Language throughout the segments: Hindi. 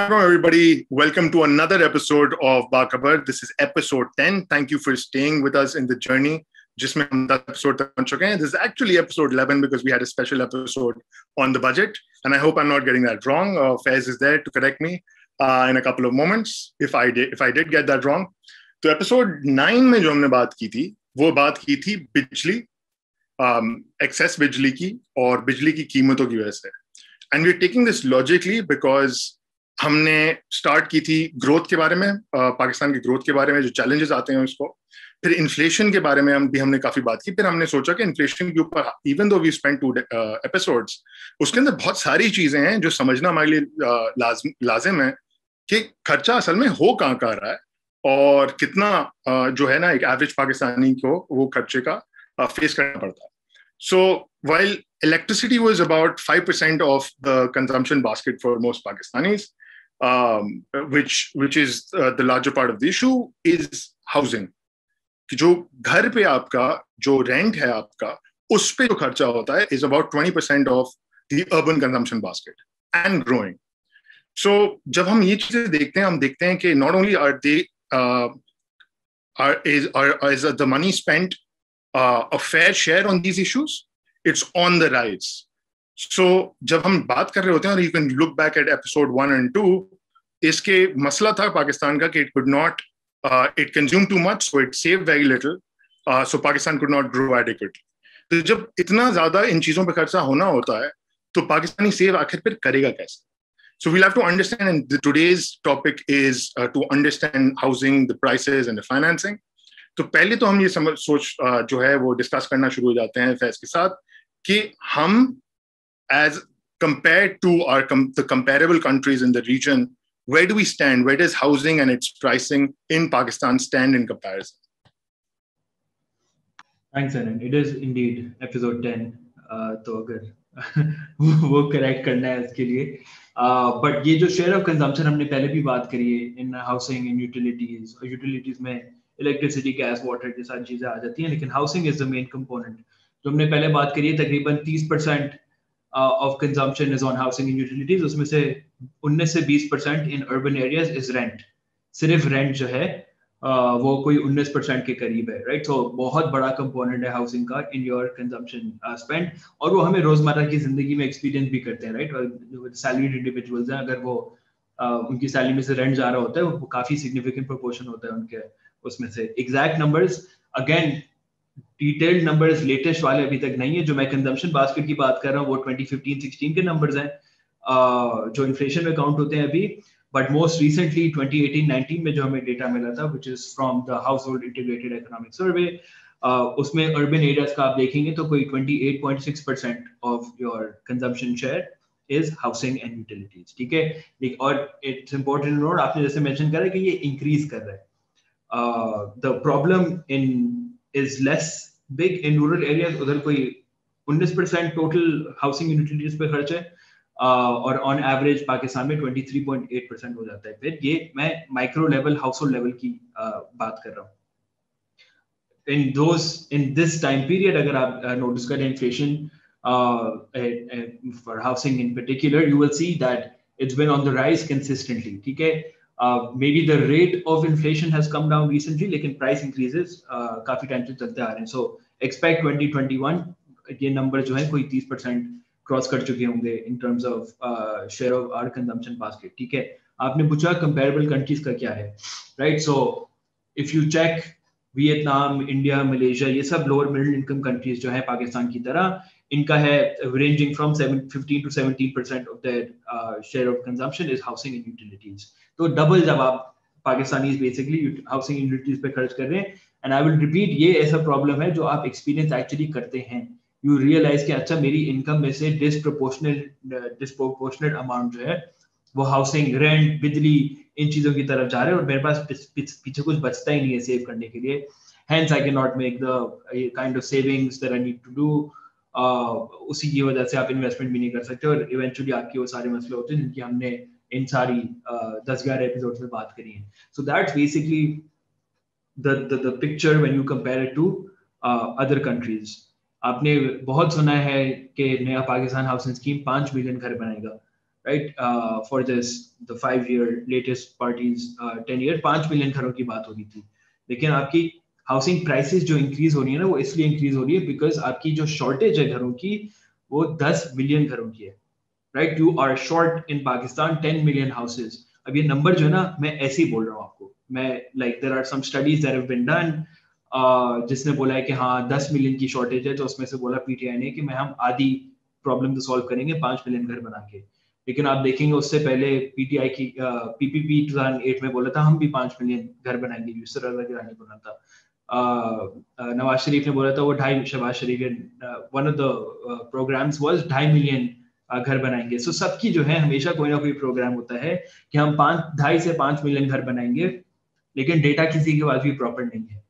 Assalamualaikum everybody. Welcome to another episode of Bakhabar. This is episode 10. Thank you for staying with us in the journey. जिसमें हम 10 episode तक पहुंच चुके हैं. This is actually episode 11 because we had a special episode on the budget, and I hope I'm not getting that wrong. Faiz is there to correct me in a couple of moments if I did get that wrong. तो episode 9 में जो हमने बात की थी, वो बात की थी बिजली, excess बिजली की और बिजली की कीमतों की वजह से. And we're taking this logically because हमने स्टार्ट की थी ग्रोथ के बारे में, पाकिस्तान की ग्रोथ के बारे में जो चैलेंजेस आते हैं उसको, फिर इन्फ्लेशन के बारे में हमने काफी बात की. फिर हमने सोचा कि इन्फ्लेशन के ऊपर even though we spend 2 episodes, उसके अंदर बहुत सारी चीजें हैं जो समझना हमारे लिए लाजिम है कि खर्चा असल में हो कहाँ रहा है और कितना जो है ना एक एवरेज पाकिस्तानी को वो खर्चे का फेस करना पड़ता है. So while electricity was about 5% of the consumption basket for most Pakistanis, which is the larger part of the issue, is housing. कि जो घर पे आपका जो रेंट है आपका उस पे जो खर्चा होता है is about 20% of the urban consumption basket and growing. So जब हम ये चीजें देखते हैं, हम देखते हैं कि not only are they is the money spent a fair share on these issues, it's on the rise. So जब हम बात कर रहे होते हैं और you can look back at episode 1 and 2, इसके मसला था पाकिस्तान का कि it could not it consumed too much, so it saved very little, so Pakistan could not grow adequately. तो जब इतना ज्यादा इन चीजों पे खर्चा होना होता है तो पाकिस्तानी सेव आखिर फिर करेगा कैसे? So we'll have to understand, and today's topic is to understand housing, the prices and the financing. तो पहले तो हम ये सोच जो है वो डिस्कस करना शुरू हो जाते हैं फैज के साथ कि हम as compared to the comparable countries in the region, where do we stand? Where does housing and its pricing in Pakistan stand in comparison? Thanks, Anand. It is indeed episode 10. तो अगर वो करेक्ट करना है उसके लिए, बट ये जो शेयर ऑफ कंजम्पशन हमने पहले भी बात करी है इन हाउसिंग इन यूटिलिटीज, और यूटिलिटीज में इलेक्ट्रिसिटी, गैस, वाटर की सारी चीजें आ जाती हैं, लेकिन housing is the main component. जो हमने पहले बात करी है, तकरीबन 30% of consumption is on housing and utilities. उसमें से 19 से 20% in urban areas is rent. सिर्फ रेंट जो है वो कोई 19% के करीब है, राइट. सो बहुत बड़ा कंपोनेंट है हाउसिंग का इन योर कंजम्पशन स्पेंड, और वो हमें रोजमर्रा की जिंदगी में एक्सपीरियंस भी करते हैं, राइट. और सैलरीड इंडिविजुअल्स हैं, अगर वो उनकी सैलरी में से रेंट जा रहा होता है, वो काफी सिग्निफिकेंट प्रोपोर्शन होता है उनके उसमें से. Exact numbers, again detailed numbers latest वाले अभी तक नहीं है. जो मैं कंजम्पशन बास्केट की बात कर रहा हूँ वो 2015-16 के नंबर्स हैं जो इन्फ्लेशन में काउंट होते हैं अभी. बट मोस्ट रिसेंटली 2018-19 में जो हमें डेटा मिला था, which is from the house hold integrated economic survey, उसमें अर्बन एरियाज का आप देखेंगे तो कोई 28.6% of your consumption share is housing and utilities. ठीक है. और इट्स इंपॉर्टेंट नोट, आपने जैसे मेंशन करा कि ये इंक्रीज कर रहा है. The problem is less big in rural areas. उधर कोई 19% टोटल हाउसिंग यूटिलिटीज पे खर्च है, और ऑन एवरेज पाकिस्तान में 23.8% हो जाता है. फिर ये मैं micro level, house hold level की बात कर रहा हूँ. in this time period, अगर आप नोटिस करें inflation for housing in particular, you will see that it's been on the rise consistently. ठीक है. Maybe the rate of inflation has come down recently, लेकिन price increases काफी टाइम से चलते आ रहे हैं. So expect 2021 ये नंबर जो है कोई 30% क्रॉस कर चुके होंगे in terms of share of our consumption basket. ठीक है. आपने पूछा comparable countries का क्या है, right? So if you check Vietnam, India, Malaysia, ये सब लोअर मिडिल इनकम कंट्रीज जो है पाकिस्तान की तरह, इनका है ranging from 15 to 17% of their share of consumption is housing and utilities. तो डबल जब आप Pakistani basically housing and utilities पे खर्च कर रहे हैं. एंड आई विल रिपीट, ये ऐसा प्रॉब्लम है जो आप एक्सपीरियंस एक्चुअली करते हैं. यू रियलाइज कि अच्छा मेरी इनकम में से डिस्प्रोपोर्शनेट अमाउंट जो है वो हाउसिंग, रेंट, बिजली, इन चीजों की तरफ जा रहे हैं, और मेरे पास पीछे कुछ बचता ही नहीं है सेव करने के लिए. Hence I cannot make the kind of savings that I need to do. उसी की वजह से आप इन्वेस्टमेंट भी नहीं कर सकते, और इवेंचुअली आपके वो सारे मसले होते हैं जिनकी हमने इन सारी 10-11 एपिसोड्स में बात करी है. So that's basically the picture when you compare it to other countries. आपने बहुत सुना है कि नया पाकिस्तान हाउसिंग स्कीम 5 मिलियन घर बनाएगा, right for this the 5-year latest parties 10-year 5 million घरों की बात हो रही थी, लेकिन आपकी हाउसिंग प्राइसेस जो इंक्रीज हो रही है ना वो इसलिए इंक्रीज हो रही है बिकॉज आपकी जो शॉर्टेज है घरों की वो 10 मिलियन घरों की है, right. You are short in Pakistan 10 million houses. अब ये नंबर जो है ना मैं ऐसे ही बोल रहा हूँ आपको, मैं like there are some studies that have been done जिसने बोला है कि हाँ 10 मिलियन की शॉर्टेज है, तो उसमें से बोला पीटीआई ने कि मैं हम आधी प्रॉब्लम तो सॉल्व करेंगे 5 मिलियन घर बना के. लेकिन आप देखेंगे उससे पहले पीटीआई की पीपीपी 2008 में बोला था हम भी 5 मिलियन घर बनाएंगे, यूसुफ गिलानी बोला था, नवाज शरीफ ने बोला था वो 2.5, Shahbaz Sharif one of the programs was 2.5 million घर बनाएंगे. सो सबकी जो है हमेशा कोई ना कोई प्रोग्राम होता है कि हम 2.5 से 5 मिलियन घर बनाएंगे, लेकिन डेटा किसी के पास भी प्रॉपर नहीं है,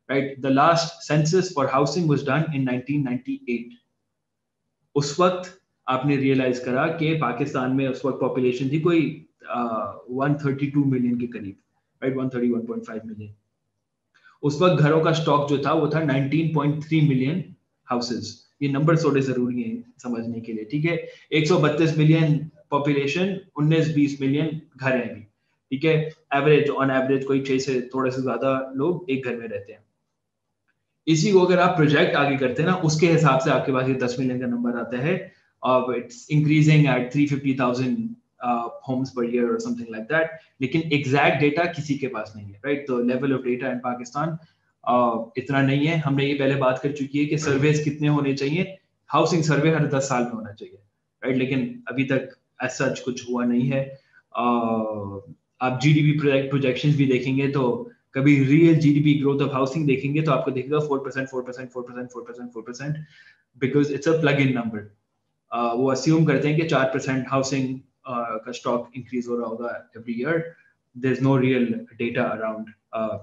right. The last census for housing was done in 1998. उस वक्त आपने रियलाइज करा कि पाकिस्तान में उस वक्त पॉपुलेशन थी कोई 132 मिलियन के करीब, राइट, 131.5 मिलियन. उस वक्त घरों का स्टॉक जो था वो था 19.3 मिलियन हाउसेस. ये नंबर थोड़े जरूरी हैं समझने के लिए, ठीक है. 132 मिलियन पॉपुलेशन, 19-20 मिलियन घर हैं अभी, ठीक है. एवरेज ऑन एवरेज कोई 6 से थोड़े से ज्यादा लोग एक घर में रहते हैं. इसी को अगर आप प्रोजेक्ट आगे करते हैं ना उसके हिसाब से आपके पास ये 10 मिलियन का नंबर आता है. It's increasing at 350,000 homes per year or something like that. लेकिन एग्जैक्ट डेटा किसी के पास नहीं है, राइट. तो लेवल ऑफ डेटा इन पाकिस्तान इतना नहीं है. हमने ये पहले बात कर चुकी है कि सर्वेज कितने होने चाहिए. हाउसिंग सर्वे हर 10 साल में होना चाहिए, राइट. लेकिन अभी तक एज सच कुछ हुआ नहीं है. आप जीडीपी प्रोजेक्शंस भी देखेंगे तो कभी real GDP growth of housing देखेंगे तो आपको दिखेगा 4%, 4%, 4%, 4%, 4%, because it's a plug in number. वो अस्यूम करते हैं कि 4% हाउसिंग का स्टॉक इंक्रीज हो रहा होगा every year. There is no real data around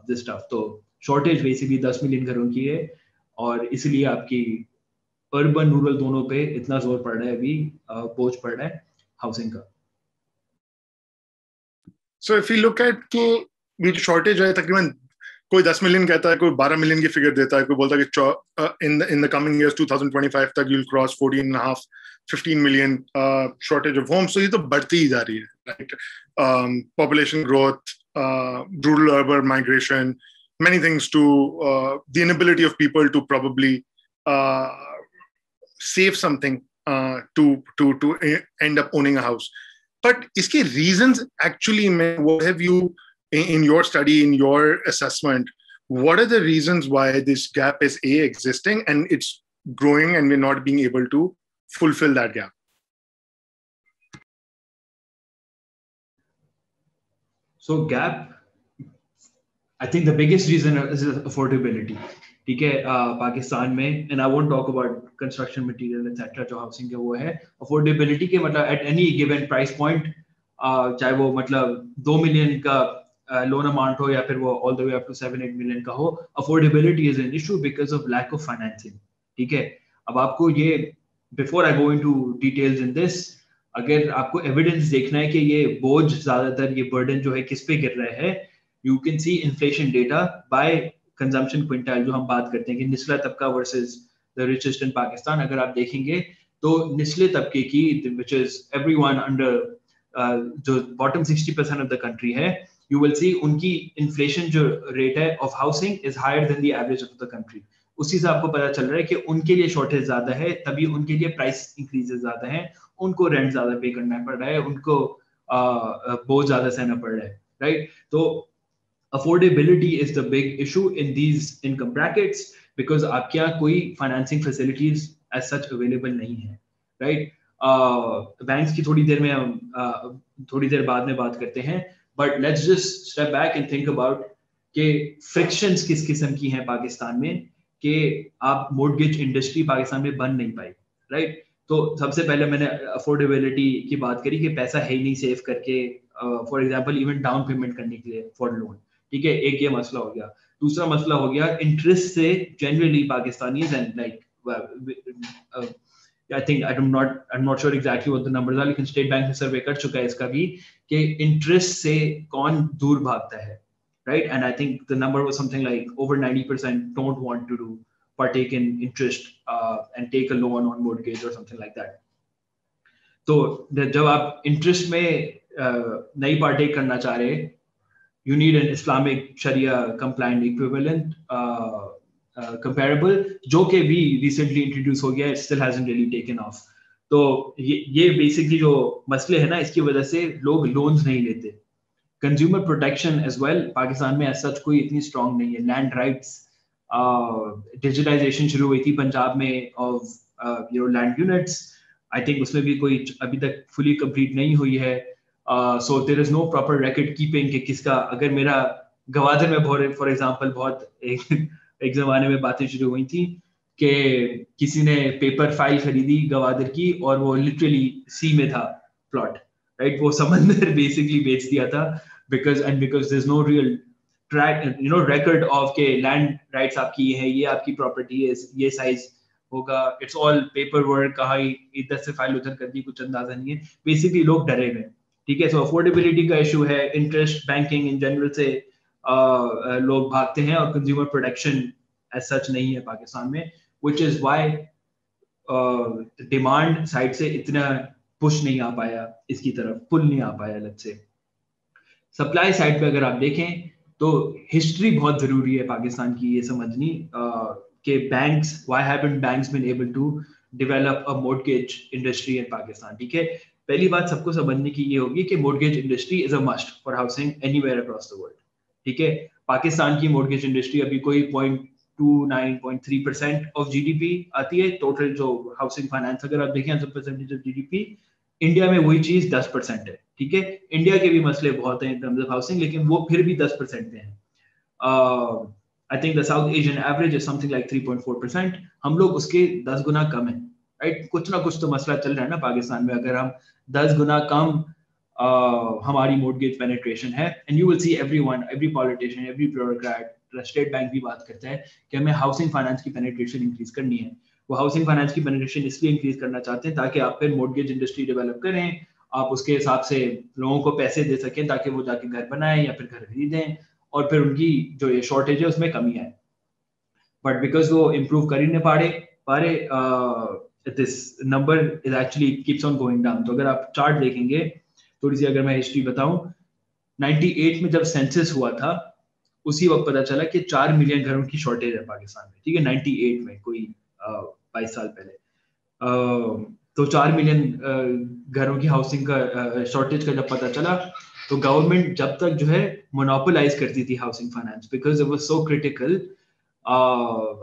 this stuff. तो शॉर्टेज बेसिकली 10 मिलियन घरों की है और इसलिए आपकी अर्बन रूरल दोनों पे इतना जोर पड़ रहा है अभी, बोझ पड़ रहा है हाउसिंग का. So if you look at कि ये जो शॉर्टेज है तकरीबन कोई 10 मिलियन कहता है, कोई 12 मिलियन की फिगर देता है, कोई बोलता है कि इन द कमिंग इयर्स 2025 तक you'll cross 14.5 15 million shortage of homes. तो ये तो बढ़ती ही जा रही है, right. Population growth, rural urban migration, many things to the inability of people to probably save something to end up owning a house. But iske reasons actually, what have you in your study, in your assessment, what are the reasons why this gap is existing and it's growing and we're not being able to fulfill that gap? So gap, I think the biggest reason is affordability. ठीक है, पाकिस्तान में, and I won't talk about construction material etcetera, जो हाउसिंग है वो है अफोर्डेबिलिटी के, मतलब at any given price point, चाहे वो मतलब 2 मिलियन का लोन अमाउंट हो या फिर वो all the way up to 7-8 million का हो, affordability is an issue because of lack of financing. ठीक है, अब आपको ये, before I go into details in this, अगर आपको एविडेंस देखना है कि ये बोझ ज्यादातर, ये बर्डन जो है किस पे गिर रहा है, you can see inflation data by consumption quintile, जो हम बात करते हैं कि निचला तबका versus the richest in Pakistan. अगर आप देखेंगे तो निचले तबके की, व्हिच इज एवरीवन अंडर, जो बॉटम 60% ऑफ द कंट्री है, यू विल सी उनकी इन्फ्लेशन जो रेट है of housing is higher than the average of the country. उसी से आपको पता चल रहा है कि उनके लिए शॉर्टेज ज्यादा है, तभी उनके लिए प्राइस इंक्रीजेस ज्यादा हैं, उनको रेंट ज्यादा पे करना पड़ रहा है, उनको बोझ ज्यादा सहना पड़ रहा है, राइट. तो affordability is the big issue in these income brackets because आपके यहाँ कोई financing facilities as such available नहीं है, right. Banks की थोड़ी देर में हम थोड़ी देर बाद में बात करते हैं, but let's just step back and think about कि frictions किस किस्म की हैं पाकिस्तान में, कि आप mortgage industry पाकिस्तान में बन नहीं पाई, right. तो सबसे पहले मैंने affordability की बात करी कि पैसा है ही नहीं सेव करके, for example even down payment करने के लिए फॉर लोन. ठीक है, एक ये मसला हो गया. दूसरा मसला हो गया इंटरेस्ट से. Generally Pakistanis and like, I think I am not sure exactly what the numbers are, लेकिन स्टेट बैंक ने सर्वे कर चुका है इसका भी कि इंटरेस्ट से कौन दूर भागता है, right. And I think the number was something like over 90% don't want to do partake in interest and take a loan on mortgage or something like that. तो जब आप इंटरेस्ट में नहीं पार्टेक करना चाह रहे, you need an Islamic Sharia compliant equivalent comparable, जो कि भी recently introduce हो गया, it still hasn't really taken off. तो ये basically जो मसले है ना, इसकी वजह से लोग loans नहीं लेते. Consumer protection as well Pakistan में as such कोई इतनी strong नहीं है. Land rights, digitization शुरू हुई थी पंजाब में of land units. I think उसमें भी कोई अभी तक fully complete नहीं हुई है. So there is no proper record keeping कि किसका, अगर मेरा गवादर में फॉर एग्जांपल बहुत एक जमाने में बातें शुरू हुई थी कि किसी ने पेपर फाइल खरीदी गवादर की और वो लिटरली सी में था प्लॉट, राइट, वो समंदर बेसिकली बेच दिया था because there is no real track record of के लैंड राइट्स आपकी है, ये आपकी प्रॉपर्टी है, ये साइज होगा, इट्स ऑल पेपर वर्क, कहाँ इधर से फाइल उधर कर दी, कुछ अंदाजा नहीं है. बेसिकली लोग डरे हुए, ठीक है. सो अफोर्डेबिलिटी का इशू है, इंटरेस्ट बैंकिंग इन जनरल से लोग भागते हैं और कंज्यूमर प्रोटेक्शन एज सच नहीं है पाकिस्तान में, which is why demand side से इतना पुश नहीं आ पाया इसकी तरफ, पुल नहीं आ पाया. लेट्स से सप्लाई साइड पे अगर आप देखें तो हिस्ट्री बहुत जरूरी है पाकिस्तान की ये समझनी कि banks, why haven't banks been able to develop a mortgage industry in Pakistan. ठीक है, पहली बात सबको समझने की ये होगी कि mortgage industry is a must for housing anywhere across the world. ठीक है, पाकिस्तान की मॉर्गेज इंडस्ट्री अभी कोई 0.29-0.3% ऑफ जीडीपी आती है टोटल. जो हाउसिंग फाइनेंस अगर आप देखें as a percentage of GDP, India में वही चीज 10% है. ठीक है, इंडिया के भी मसले बहुत हैं इन टर्म्स ऑफ हाउसिंग, लेकिन वो फिर भी 10% पे हैं. आई think the south Asian average is something like 3.4%. हम लोग उसके 10 गुना कम है, राइट. कुछ ना कुछ तो मसला चल रहा है ना पाकिस्तान में, अगर हम 10 गुना कम हमारी मॉर्गेज पेनिट्रेशन है. And you will see everyone, every politician, every bureaucrat, state bank भी बात करता है कि हमें हाउसिंग फाइनेंस की पेनिट्रेशन इंक्रीज करनी है. वो हाउसिंग फाइनेंस की पेनिट्रेशन इसलिए इंक्रीज करना चाहते हैं ताकि आप फिर मॉर्गेज इंडस्ट्री डेवलप करें, आप उसके हिसाब से लोगों को पैसे दे सकें ताकि वो जाके घर बनाएं या फिर घर खरीदें और फिर उनकी जो ये शॉर्टेज है उसमें कमी आए. बट बिकॉज वो इम्प्रूव कर ही नहीं पारे this number is actually keeps on going down. तो अगर आप चार्ट देखेंगे, थोड़ी सी अगर मैं हिस्ट्री बताऊं, 98 में जब सेंसस हुआ था उसी वक्त पता चला कि 4 मिलियन घरों की शॉर्टेज है पाकिस्तान में. ठीक है, 98 में, कोई 22 साल पहले. तो 4 मिलियन घरों की हाउसिंग का शॉर्टेज का जब पता चला तो गवर्नमेंट जब तक जो है मोनोपोलाइज करती थी housing finance because it was so critical.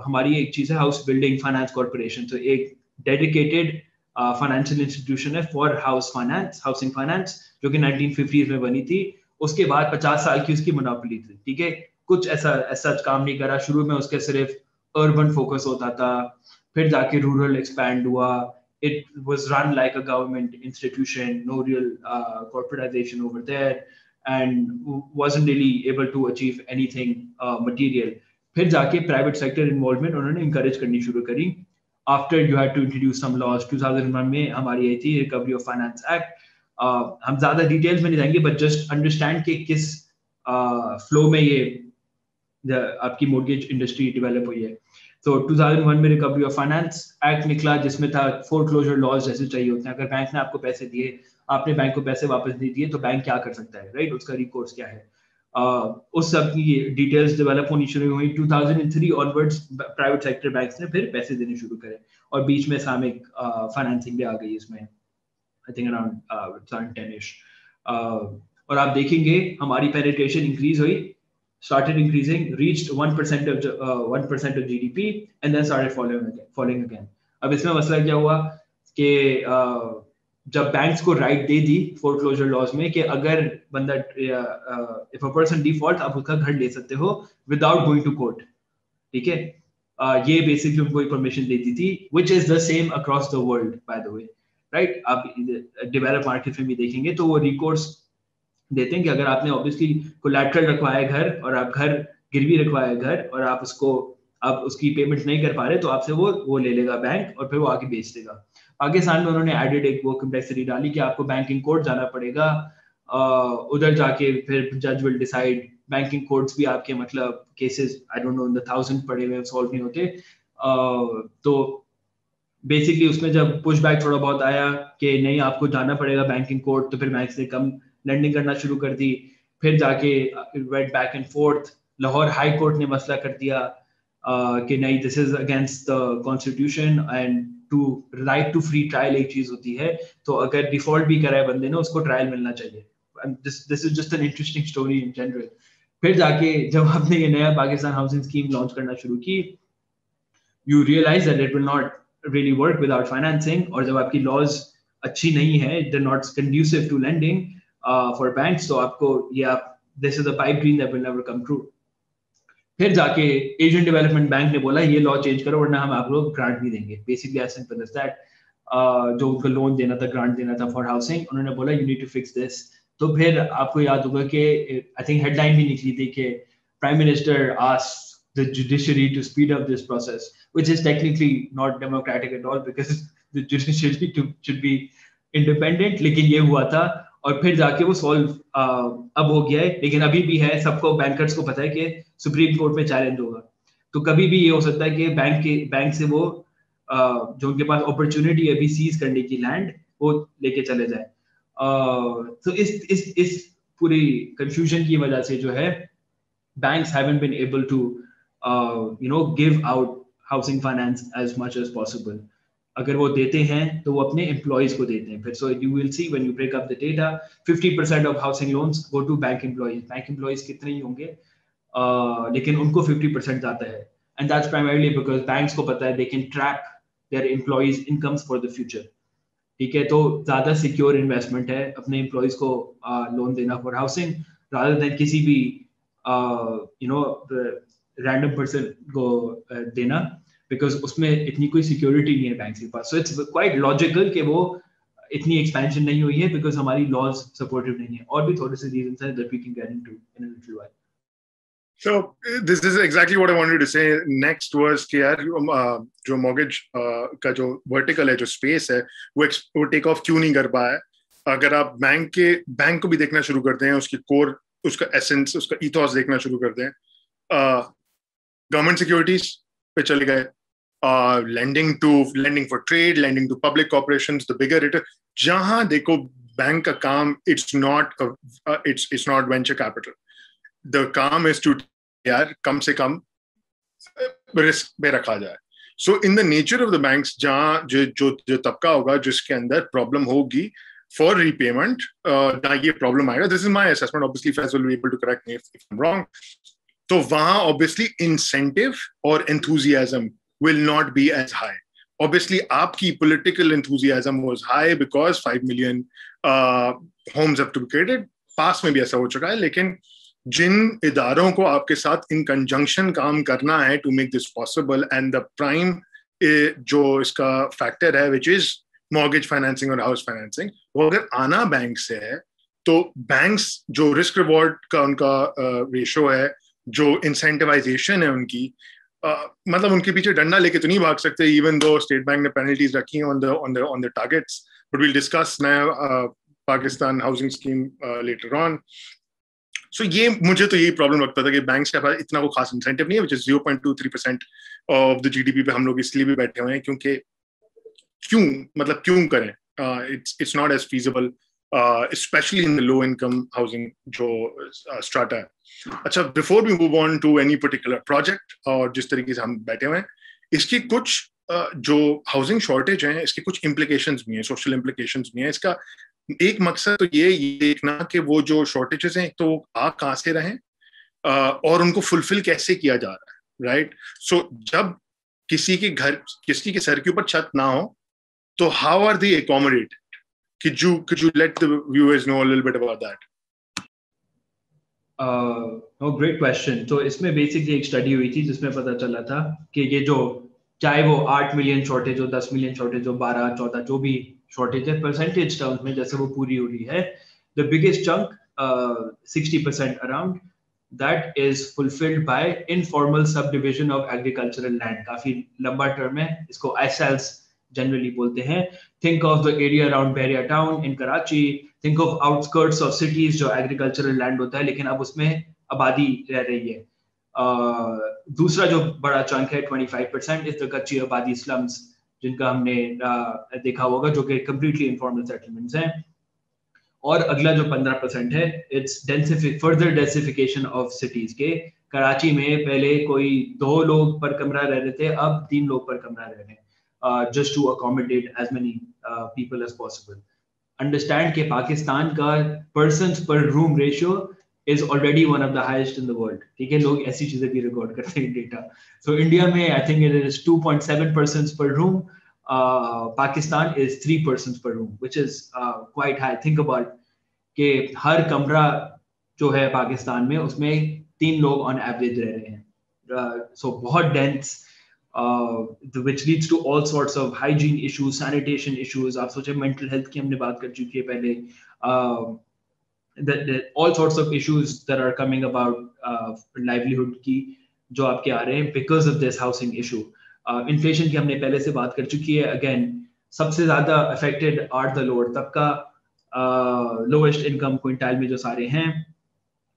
हमारी एक चीज है हाउस बिल्डिंग फाइनेंस कॉर्पोरेशन, तो एक डेडिकेटेड फाइनेंशियल इंस्टीट्यूशन है for house finance, housing finance, जो कि 1950s में बनी थी. उसके बाद 50 साल की उसकी मोनोपोली थी. ठीक है, कुछ ऐसा काम नहीं करा. शुरू में उसके सिर्फ अर्बन फोकस होता था, फिर जाके रूरल एक्सपैंड हुआ. It was run like a government institution, no real corporatization over there, and wasn't really able to achieve anything material. फिर जाके private sector involvement उन्होंने encourage करनी शुरू करी. After you had to introduce some laws, 2001 में हमारी आई थी Recovery of Finance Act. हम ज़्यादा डिटेल्स में नहीं जाएंगे, but just understand कि किस flow में ये आपकी mortgage industry develop हुई है. तो 2001 में रिकवरी ऑफ फाइनेंस एक्ट निकला जिसमें था फोरक्लोजर लॉज जैसे चाहिए होते हैं. अगर बैंक ने आपको पैसे दिए, आपने बैंक को पैसे वापस दे दिए, तो बैंक क्या कर सकता है, राइट, उसका रिकोर्स क्या है. उस सब की डिटेल्स डेवलप होनी शुरू हुई. 2003 ऑनवर्ड्स प्राइवेट सेक्टर बैंक्स ने फिर पैसे देने शुरू करे और बीच में इस्लामिक फाइनेंसिंग भी आ गई इसमें, आई थिंक अराउंड 10ish. और आप देखेंगे हमारी पेनिट्रेशन इंक्रीज हुई, started increasing, reached 1% of GDP, and then started falling again. अब इसमें मसला क्या हुआ कि जब बैंक्स को राइट दे दी फोरक्लोजर लॉज में कि अगर बंदा इफ अ पर्सन डिफॉल्ट आप उसका घर ले सकते हो विदाउट गोइंग टू कोर्ट. ठीक है, ये बेसिकली उनको परमिशन दे दी थी, which is the same across the world by the way, right. आप डेवलप मार्केट में भी देखेंगे तो वो रिकोर्स देते हैं कि अगर आपने ऑब्वियसली कोलैटरल रखवाया है घर और आप घर गिरवी रखवाया है घर और आप उसकी पेमेंट नहीं कर पा रहे, तो आपसे वो ले लेगा बैंक और फिर वो आगे बेच देगा. पाकिस्तान में उन्होंने एडेड एक वो कम्प्लेक्सिटी डाली कि आपको बैंकिंग कोर्ट जाना पड़ेगा, उधर जाके फिर जज विल डिसाइड. बैंकिंग कोर्ट्स भी आपके cases I don't no in the 1000 पड़े हुए, सॉल्व नहीं होते. तो बेसिकली उसमें जब पुश बैक थोड़ा बहुत आया कि नहीं आपको जाना पड़ेगा बैंकिंग कोर्ट, तो फिर बैंक्स ने कम लेंडिंग करना शुरू कर दी। फिर जाके went back and forth, Lahore high court ने मसला कर दिया कि नहीं this is against the constitution and to right to free trial एक चीज होती है, तो अगर डिफॉल्ट भी करा है बंदे ने उसको ट्रायल मिलना चाहिए। This is just an interesting story in general. फिर जाके जब आपने ये नया पाकिस्तान हाउसिंग स्कीम लॉन्च करना शुरू की, you realize that it will not really work without financing, और जब आपकी laws अच्छी नहीं है, they're not conducive to lending for banks, तो आपको ये आप this is a pipe dream that will never come true। फिर जाके एशियन डेवलपमेंट बैंक ने बोला ये लॉ चेंज करो वरना हम आप लोग ग्रांट नहीं देंगे। Basically as simple as that. जो उनको लोन देना था, ग्रांट देना था फॉर हाउसिंग, उन्होंने बोला you need to fix this. तो फिर आपको याद होगा कि आई थिंक हेडलाइन भी निकली थी कि prime minister asked the judiciary to speed up this process, which is technically not democratic at all because the judiciary should be independent, लेकिन ये हुआ था और फिर जाके वो सॉल्व अब हो गया है। लेकिन अभी भी है, सबको बैंकर्स को पता है कि सुप्रीम कोर्ट में चैलेंज होगा, तो कभी भी ये हो सकता है कि बैंक से वो जो उनके पास अपॉर्चुनिटी है अभी सीज करने की लैंड, वो लेके चले जाए। तो इस पूरी कंफ्यूजन की वजह से जो है banks haven't been able to give out housing finance as much as possible। अगर वो देते हैं तो वो अपने एम्प्लॉइज को देते हैं फिर। So you will see when you break up the data 50% of housing loans go to bank employees. Bank employees कितने ही होंगे, लेकिन उनको 50% जाता है, and that's primarily because banks को पता है they can track their employees incomes for the future. ठीक है, तो ज्यादा सिक्योर इन्वेस्टमेंट है अपने एम्प्लॉइज को लोन देना फॉर हाउसिंग रादर देन किसी भी रैंडम पर्सन को देना, बिकॉज उसमें इतनी कोई सिक्योरिटी नहीं है बैंक के पास। सो इट्स क्वाइट लॉजिकल कि वो इतनी एक्सपेंशन नहीं हुई है बिकॉज हमारी लॉज सपोर्टिव नहीं है, और भी थोड़े से रीजंस हैं that we can get into in a little while. So this is exactly what I wanted to say. Next was कि यार जो mortgage का जो vertical है, जो space है, वो take off क्यों नहीं कर पाया। अगर आप बैंक को भी देखना शुरू करते हैं, उसकी core, उसका essence, उसका ethos देखना शुरू करते हैं, government securities पे चले गए, lending for trade, lending to public corporations, the bigger it is, जहां देखो बैंक का काम, it's not venture capital. The काम is to यार कम से कम रिस्क में रखा जाए। So in the nature of the banks, जहाँ जो तबका होगा जिसके अंदर प्रॉब्लम होगी for repayment, जहाँ ये प्रॉब्लम आएगा, this is my assessment, obviously Faiz will be able to correct me if I'm wrong, तो वहाँ obviously incentive और enthusiasm will not be as high. Obviously आपकी political enthusiasm was high because 5 million homes have to be created, पास में भी ऐसा हो चुका है, लेकिन जिन इदारों को आपके साथ इन कंजंक्शन काम करना है to make this possible, and the prime जो इसका फैक्टर है विच इज मॉर्गेज फाइनेंसिंग और हाउस फाइनेंसिंग, वो अगर आना बैंक से है तो बैंक्स जो रिस्क रिवॉर्ड का उनका रेशो है, जो इंसेंटिवाइजेशन है उनकी, मतलब उनके पीछे डंडा लेके तो नहीं भाग सकते, इवन दो स्टेट बैंक ने पेनल्टीज रखी हैं on the targets, but we'll discuss नया Pakistan housing scheme later on. So ये मुझे तो यही प्रॉब्लम लगता था कि बैंक्स के पास इतना को खास इंसेंटिव नहीं है, which is 0.23% of the GDP पे हम लोग इसलिए भी बैठे हुए हैं क्योंकि क्यों करें, it's not as feasible, especially in the low income housing जो स्ट्राटा है। अच्छा, before we move on to any particular project और जिस तरीके से हम बैठे हुए हैं, इसकी कुछ जो हाउसिंग शॉर्टेज है इसके कुछ इम्प्लीकेशंस भी हैं, सोशल इम्प्लीकेशंस भी हैं। इसका एक मकसद तो ये देखना कि वो जो शॉर्टेजेस हैं तो आ कहाँ से रहे और उनको फुलफिल कैसे किया जा रहा है, राइट। सो जब किसी के सर के ऊपर छत ना हो तो how are they accommodated? Could you let the viewers know a little bit about that? Great question. तो इसमें बेसिकली एक स्टडी हुई थी जिसमें पता चला था कि ये जो चाहे वो 8 मिलियन शॉर्टेज हो, 10 मिलियन शॉर्टेज हो, 12, 14 जो भी शॉर्टेज है, परसेंटेज टर्म्स में जैसे वो पूरी हो रही है, the biggest chunk 60% around that is fulfilled by informal subdivision of agricultural land. काफी लंबा टर्म है, इसको ISALs जनरली बोलते हैं। Think of the area around Bahria Town in Karachi, think of outskirts of cities जो एग्रीकल्चरल लैंड होता है लेकिन अब उसमें आबादी रह रही है। दूसरा जो बड़ा चंक है 25% इज द कच्ची आबादी स्लम्स, जिनका हमने देखा होगा, जो कि कम्प्लीटली इनफॉर्मल सेटलमेंट्स हैं। और अगला जो 15% है, it's further densification of cities के। कराची में पहले कोई 2 लोग पर कमरा रह रहे थे, अब 3 लोग पर कमरा रह रहे हैं, just to accommodate as many people as possible. Understand के पाकिस्तान का पर्सन्स पर room ratio is already one of the highest in the world. ठीक है, लोग ऐसी चीजें भी रिकॉर्ड करते हैं डेटा। सो इंडिया में I think it is 2.7 persons पर रूम, पाकिस्तान इज 3 पर्सन्स पर room, which is quite high. Think about कि हर कमरा जो है पाकिस्तान में, उसमें 3 लोग ऑन एवरेज रह रहे हैं। सो बहुत dense, which leads to all sorts of hygiene issues, sanitation issues. आप सोचे mental health की हमने बात कर चुकी है पहले, all sorts of issues that are coming about livelihood की जो आपके आ रहे हैं because of this housing issue. Inflation की हमने पहले से बात कर चुकी है। Again, सबसे ज्यादा affected are the lower तबका, lowest income क्विंटाइल में जो सारे हैं,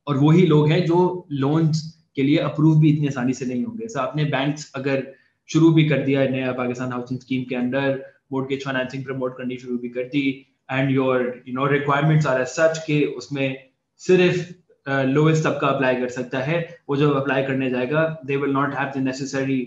और वही लोग हैं जो लोन्स के लिए अप्रूव भी इतनी आसानी से नहीं होंगे। सो आपने बैंक्स अगर शुरू भी कर दिया है नया पाकिस्तान हाउसिंग स्कीम के अंदर, मोर्गेज फाइनेंसिंग प्रमोट करनी शुरू भी कर दी, and your requirements are as such के उसमें सिर्फ लोएस्ट तबका अप्लाई कर सकता है। वो जब अप्लाई करने जाएगा, they will not have the necessary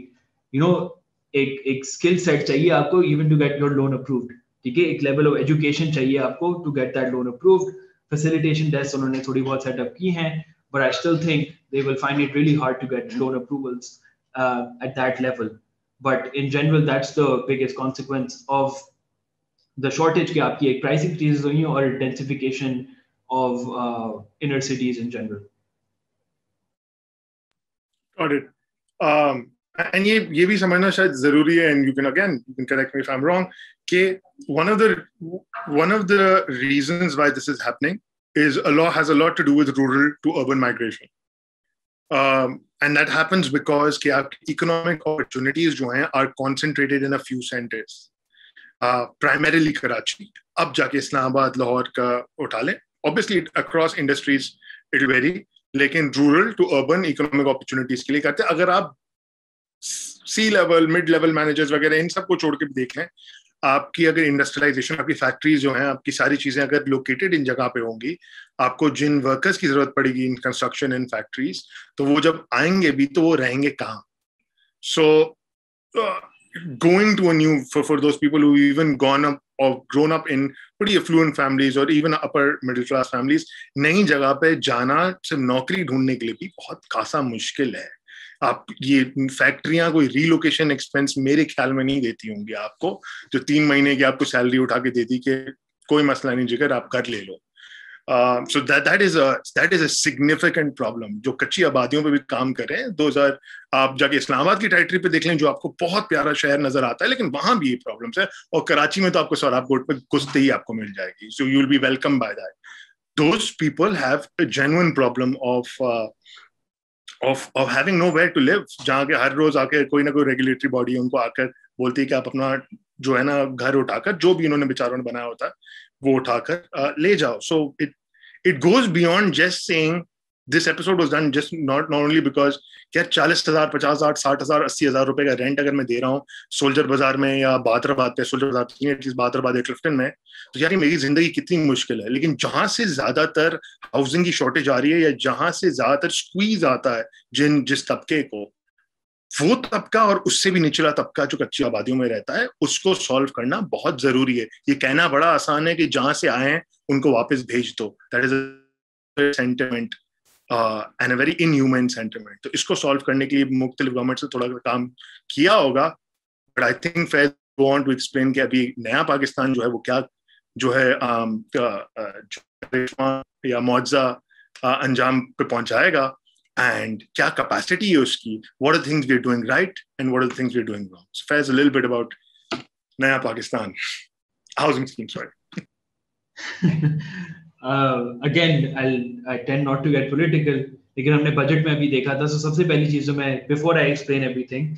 एक स्किल सेट चाहिए आपको even to get your loan approved. ठीक है, एक लेवल ऑफ एजुकेशन चाहिए आपको to get that loan approved. Facilitation desk उन्होंने थोड़ी बहुत सेटअप की हैं, but I still think they will find it really hard to get loan approvals at that level. But in general, that's the biggest consequence of the shortage की आपकी एक price increases हुई और densification of inner cities in general. Got it. And ये भी समझना शायद जरूरी है, and you can correct me if I'm wrong, कि one of the reasons why this is happening has a lot to do with rural to urban migration, and that happens because कि आपकी economic opportunities जो हैं are concentrated in a few centers, primarily Karachi. अब जाके इस्लामाबाद, लाहौर का उठा लें, obviously across industries it will vary, लेकिन rural to urban economic opportunities के लिए करते हैं। अगर आप सी लेवल, मिड लेवल मैनेजर्स वगैरह इन सबको छोड़ के भी देख लें, आपकी अगर इंडस्ट्रियलाइजेशन, आपकी फैक्ट्रीज जो हैं, आपकी सारी चीजें अगर लोकेटेड इन जगह पे होंगी, आपको जिन वर्कर्स की जरूरत पड़ेगी इन कंस्ट्रक्शन इन फैक्ट्रीज, तो वो जब आएंगे भी तो वो रहेंगे कहाँ? सो going to a new, for those people who even gone up or grown up in pretty affluent families or even upper middle class families, नई जगह पे जाना सिर्फ नौकरी ढूंढने के लिए भी बहुत खासा मुश्किल है। आप ये फैक्ट्रियां कोई रीलोकेशन एक्सपेंस मेरे ख्याल में नहीं देती होंगी आपको, जो 3 महीने की आपको सैलरी उठा के देती कि कोई मसला नहीं जिगर, आप कर ले लो। So that is a significant problem जो कच्ची आबादियों पे भी काम कर रहे हैं। 2000 आप जाके इस्लामाबाद की टेरिटरी पे देख लें, जो आपको बहुत प्यारा शहर नजर आता है, लेकिन वहां भी ये प्रॉब्लम्स है, और कराची में तो आपको सौराब कोट पे घुसते ही आपको मिल जाएगी। So you'll be welcomed by that. Those people have a genuine problem of having nowhere to live, जहाँ के हर रोज आके कोई ना कोई रेगुलेटरी बॉडी उनको आकर बोलती है कि आप अपना जो है ना घर उठाकर, जो भी इन्होंने बेचारों ने बनाया होता है वो उठाकर ले जाओ। So it goes beyond just saying this episode was done just not only because क्या 40,000, 50,000, 60,000, 80,000 रुपए का रेंट अगर मैं दे रहा हूँ सोल्जर बाजार में या बादराबाद पे, सोल्जर बाजार एटलीस्ट बादराबाद या क्लिफ्टन में, तो यार मेरी जिंदगी कितनी मुश्किल है। लेकिन जहां से ज्यादातर हाउसिंग की शॉर्टेज आ रही है या जहां से ज्यादातर स्क्वीज आता है जिस तबके को, वो तबका और उससे भी निचला तबका जो कच्ची आबादियों में रहता है, उसको सॉल्व करना बहुत जरूरी है। ये कहना बड़ा आसान है कि जहां से आए हैं उनको वापस भेज दो, that is a sentiment and a very inhuman sentiment. तो इसको सॉल्व करने के लिए मुख्तलिफ गवर्नमेंट से थोड़ा काम किया होगा, but I think Faiz want to explain कि अभी नया पाकिस्तान जो है वो क्या जो है या मुआवजा अंजाम पे पहुंचाएगा, and क्या capacity है उसकी, what are the things we're doing right and what are the things we're doing wrong. So Faiz, a little bit about Naya Pakistan housing scheme, sorry. Again, I tend not to get political, लेकिन हमने बजट में अभी देखा था। So सबसे पहली चीज जो मैं, before I explain everything,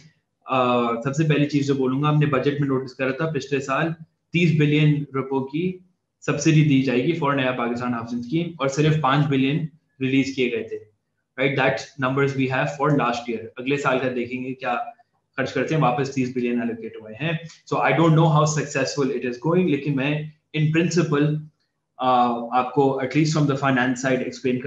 सबसे पहली चीज जो बोलूंगा, हमने बजट में नोटिस करा था पिछले साल 30 बिलियन रुपयों की सब्सिडी दी जाएगी फॉर नया पाकिस्तान हाउसिंग स्कीम, और सिर्फ 5 बिलियन रिलीज किए गए थे। Right, that's numbers we have for last year. अगले साल का देखेंगे क्या खर्च करते हैं, वापस 30 बिलियन एलोकेट हुए हैं. So I don't know how successful it is going, लेकिन मैं इन प्रिंसिपल आपको at least from the finance side explain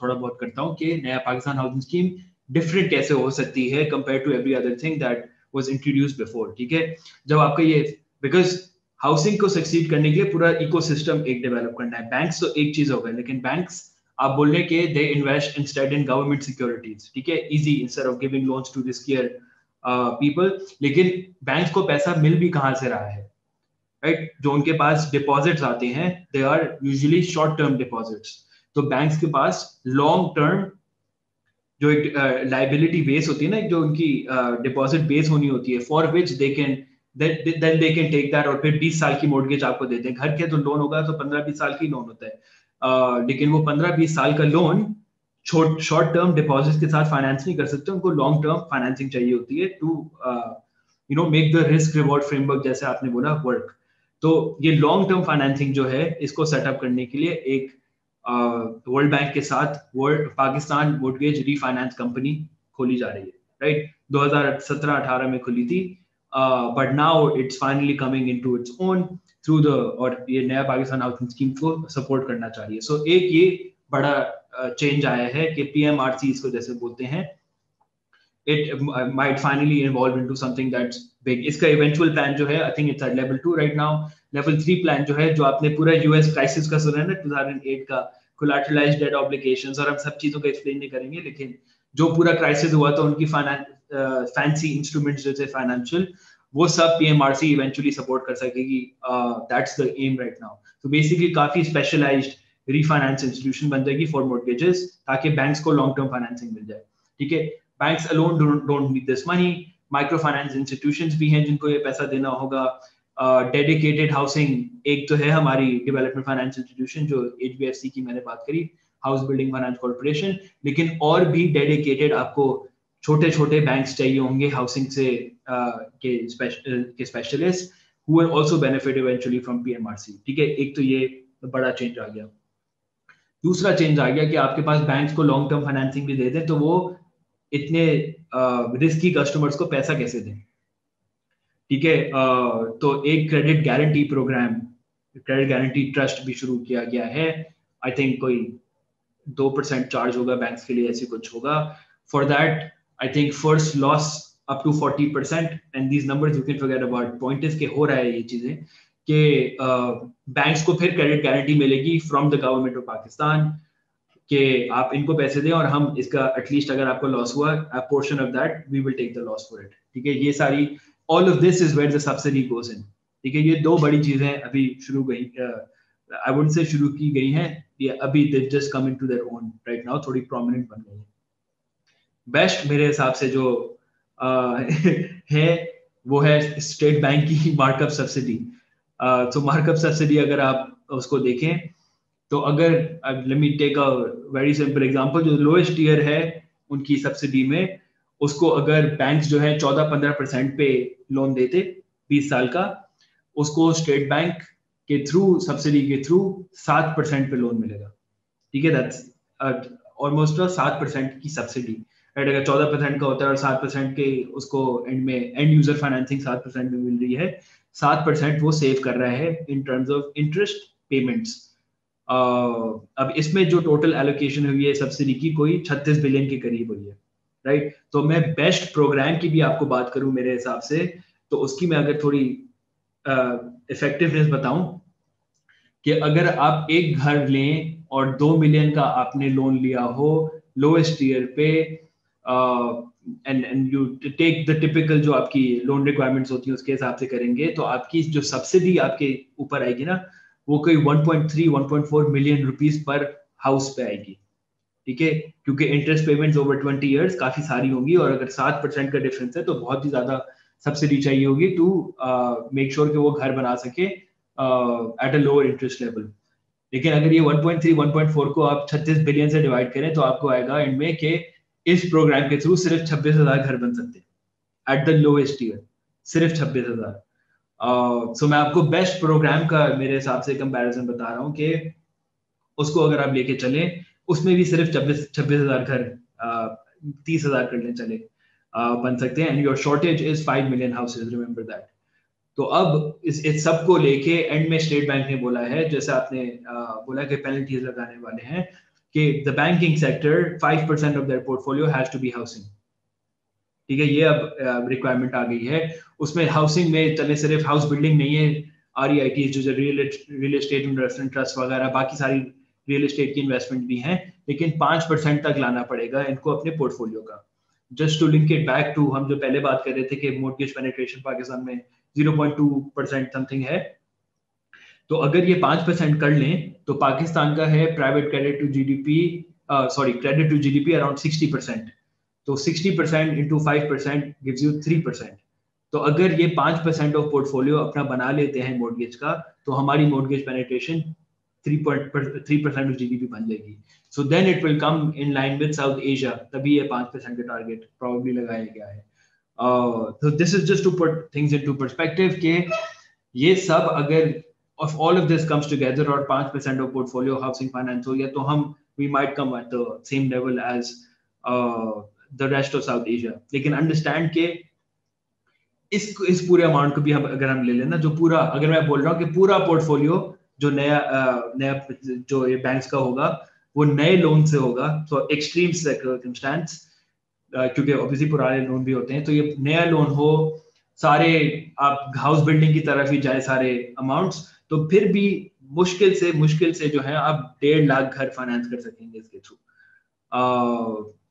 थोड़ा बहुत करता हूँ कि नया पाकिस्तान हाउसिंग स्कीम डिफरेंट कैसे हो सकती है compare to every other thing that was introduced before. ठीक है, जब आपका ये, बिकॉज हाउसिंग को सक्सीड करने के लिए पूरा इकोसिस्टम एक डेवलप करना है. बैंक्स तो एक चीज होगा, लेकिन बैंक्स आप बोलने के they invest instead in government securities. ठीक है, easy instead of giving loans to riskier people. लेकिन बैंक को पैसा मिल भी कहाँ से रहा है, राइट? जो उनके पास डिपॉजिट्स आते हैं they are usually short term deposits. तो बैंक्स के पास लॉन्ग टर्म जो एक लाइबिलिटी बेस होती है ना, जो उनकी डिपॉजिट बेस होनी होती है, for which they can then they can take that, और फिर 20 साल की मॉर्गेज आपको देते हैं. घर के तो लोन होगा तो 15-20 साल की लोन होता है, लेकिन वो 15-20 साल का लोन शॉर्ट टर्म डिपॉजिट के साथ फाइनेंस नहीं कर सकते. उनको लॉन्ग टर्म फाइनेंसिंग चाहिए होती है to make the risk reward framework, जैसे आपने बोला, वर्क. तो ये लॉन्ग टर्म फाइनेंसिंग जो है, इसको सेटअप करने के लिए एक वर्ल्ड बैंक के साथ world Pakistan mortgage refinance company खोली जा रही है, राइट? 2017-18 में खुली थी, but now it's finally coming into its own through the, और ये नया पाकिस्तान हाउसिंग स्कीम को सपोर्ट करना चाह रही है. सो एक ये बड़ा चेंज आया है कि पीएमआरसी इसको जैसे बोलते हैं, it might finally evolve into something that's big. इसका eventual plan जो है, I think it's at level 2 right now. Level 3 plan जो है, जो आपने पूरा US crisis का सुना है ना, 2008 का collateralized debt obligations, और हम सब चीजों को explain नहीं करेंगे, लेकिन जो पूरा crisis हुआ था, उनकी fancy instruments जो थे financial, वो सब PMRC eventually support कर सकेगी. That's the aim right now. So basically काफी specialized refinance institution बन जाएगी for mortgages, ताकि banks को long term financing मिल जाए. ठीक है, banks alone don't need this money. Microfinance institutions भी हैं जिनको ये पैसा देना होगा. Dedicated housing एक तो है हमारी development finance institution जो HBFC की मैंने बात करी, हाउस बिल्डिंग फाइनेंस कॉर्पोरेशन, लेकिन और भी डेडिकेटेड आपको छोटे छोटे बैंक्स चाहिए होंगे हाउसिंग से के specialist who will also benefit eventually from PMRC. ठीक है, एक तो ये बड़ा चेंज आ गया. दूसरा चेंज आ गया कि आपके पास बैंक्स को लॉन्ग टर्म फाइनेंसिंग भी दे दें, तो वो इतने रिस्की कस्टमर्स को पैसा कैसे दें. ठीक है, तो एक credit guarantee program, credit guarantee trust भी शुरू किया गया है. आई थिंक कोई 2% चार्ज होगा बैंक्स के लिए, ऐसी कुछ होगा. For that I think first loss up to 40%, and these numbers you can forget about. Point is के हो रहा है ये चीजें कि बैंक्स को फिर क्रेडिट गारंटी मिलेगी from the government of Pakistan कि आप इनको पैसे दें और हम इसका एटलीस्ट अगर आपको लॉस हुआ, a portion of that we will take the loss for it. ठीक है, ये सारी all of this is where the subsidy goes in. ठीक है, ये दो बड़ी चीजें अभी शुरू गई, आई वुडंट से शुरू की गई हैं, ये अभी they just come into their own right now, थोड़ी प्रोमिनेंट बन गई है. बेस्ट मेरे हिसाब से जो है वो है स्टेट बैंक की मार्कअप सब्सिडी. तो मार्कअप सब्सिडी अगर आप उसको देखें, तो अगर let me take a very simple example, जो लोएस्ट ईयर है उनकी सब्सिडी में, उसको अगर बैंक्स जो है 14-15% पे लोन देते 20 साल का, उसको स्टेट बैंक के थ्रू, सब्सिडी के थ्रू 7% पे लोन मिलेगा. ठीक है, दैट्स ऑलमोस्ट 7% की सब्सिडी, राइट? अगर 14% का होता है और 7% के उसको एंड में एंड यूजर फाइनेंसिंग 7% में मिल रही है, 7% वो सेव कर रहा है in terms of interest payments. अब इसमें जो टोटल एलोकेशन हुई है सब्सिडी की, कोई 36 बिलियन के करीब हुई है, राइट? तो मैं बेस्ट प्रोग्राम की भी आपको बात करूं मेरे हिसाब से, तो उसकी मैं अगर थोड़ी इफेक्टिवनेस बताऊं कि अगर आप एक घर लें और 2 मिलियन का आपने लोन लिया हो लोएस्ट ईयर पे, and you take the typical जो आपकी लोन रिक्वायरमेंट्स होती है उसके हिसाब से करेंगे, तो आपकी जो सब्सिडी आपके ऊपर आएगी ना, वो कोई 1.3-1.4 मिलियन रुपीस पर हाउस पे आएगी. ठीक है, क्योंकि इंटरेस्ट पेमेंट्स ओवर 20 इयर्स काफी सारी होंगी, और अगर 7% का डिफरेंस है तो बहुत ही ज्यादा सब्सिडी चाहिए होगी टू मेक श्योर कि वो घर बना सके at a lower interest level. लेकिन अगर ये 1.3-1.4 को आप 36 बिलियन से डिवाइड करें, तो आपको आएगा इनमें कि इस प्रोग्राम के थ्रू सिर्फ 26,000 घर बन सकते हैं एट द लोएस्ट ईयर, सिर्फ 26,000. सो मैं आपको बेस्ट प्रोग्राम का मेरे हिसाब से कंपैरिजन बता रहा हूँ कि उसको अगर आप लेके चलें, उसमें भी सिर्फ 26,000 घर 30,000 कर लें चले, बन सकते हैं, and your shortage is 5 million houses, remember that. तो अब इस सब को लेके एंड में स्टेट बैंक ने बोला है, जैसे आपने बोला कि पेनल्टीज लगाने वाले हैं, कि the banking sector 5% of their portfolio has to be housing. ठीक है, ये अब रिक्वायरमेंट आ गई है। उसमें हाउसिंग में चले सिर्फ हाउस बिल्डिंग नहीं है, REIT जो रियल एस्टेट इन्वेस्टमेंट ट्रस्ट वगैरह बाकी सारी रियल एस्टेट की इन्वेस्टमेंट भी हैं, लेकिन 5% तक लाना पड़ेगा इनको अपने पोर्टफोलियो का। Just to link it back to हम जो पहले बात कर रहे थे कि मोर्टगेज पेनिट्रेशन पाकिस्तान में 0.2% समथिंग है, तो अगर ये 5% कर लें तो पाकिस्तान का है private credit to GDP, sorry credit to GDP around 60%। तो 60% इंटू 5% गिव्स यू 3%। तो अगर ये 5% ऑफ पोर्टफोलियो अपना बना लेते हैं मोर्टगेज का, तो हमारी मोर्टगेज पेनिट्रेशन 3% ऑफ जीडीपी बन जाएगी। So then it will come in line with South Asia, तभी ये 5% का टारगेट प्रॉब्ली लगाया गया है। तो this is just to put things into perspective कि ये सब अगर of all of this comes together और 5% of portfolio housing finance हो गया, तो हम we might come at the same level as the rest of South Asia। लेकिन understand के इस पूरे अमाउंट को भी हम अगर हम ले लेना, जो पूरा, अगर मैं बोल रहा हूँ कि पूरा पोर्टफोलियो जो नया जो ये बैंक्स का होगा वो नए लोन से होगा, तो एक्सट्रीम सर्कमस्टेंस, क्योंकि ऑब्वियसली पुराने लोन भी होते हैं, तो ये नया लोन हो, सारे आप हाउस बिल्डिंग की तरफ ही जाए सारे अमाउंट्स, तो फिर भी मुश्किल से जो है आप 1.5 लाख घर फाइनेंस कर सकेंगे इसके through,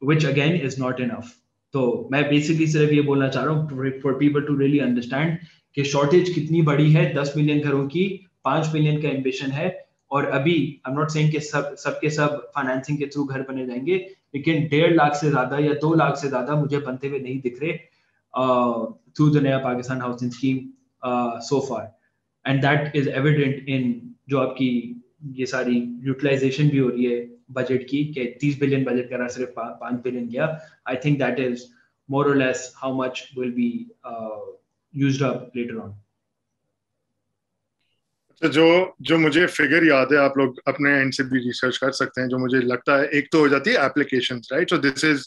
which again is not enough. तो मैं बेसिकली सिर्फ ये बोलना चाह रहा हूँ for people to really understand कि शॉर्टेज कितनी बड़ी है। 10 मिलियन घरों की 5 मिलियन का एम्बिशन है, और अभी आई एम नॉट सेइंग कि सबके सब फाइनेंसिंग के थ्रू घर बने जाएंगे, लेकिन 1.5 लाख से ज्यादा या 2 लाख से ज्यादा मुझे बनते हुए नहीं दिख रहे थ्रू द नया Pakistan housing scheme so far. And that is evident in जो आपकी ये सारी यूटिलाइजेशन भी हो रही है बजट की, कि 30 बिलियन बजट करा, सिर्फ 5 बिलियन गया। I think that is more or less how much will be used up later on. तो जो मुझे फिगर याद है, आप लोग अपने एंड से भी रिसर्च कर सकते हैं, जो मुझे लगता है, एक तो हो जाती है applications, right? So this is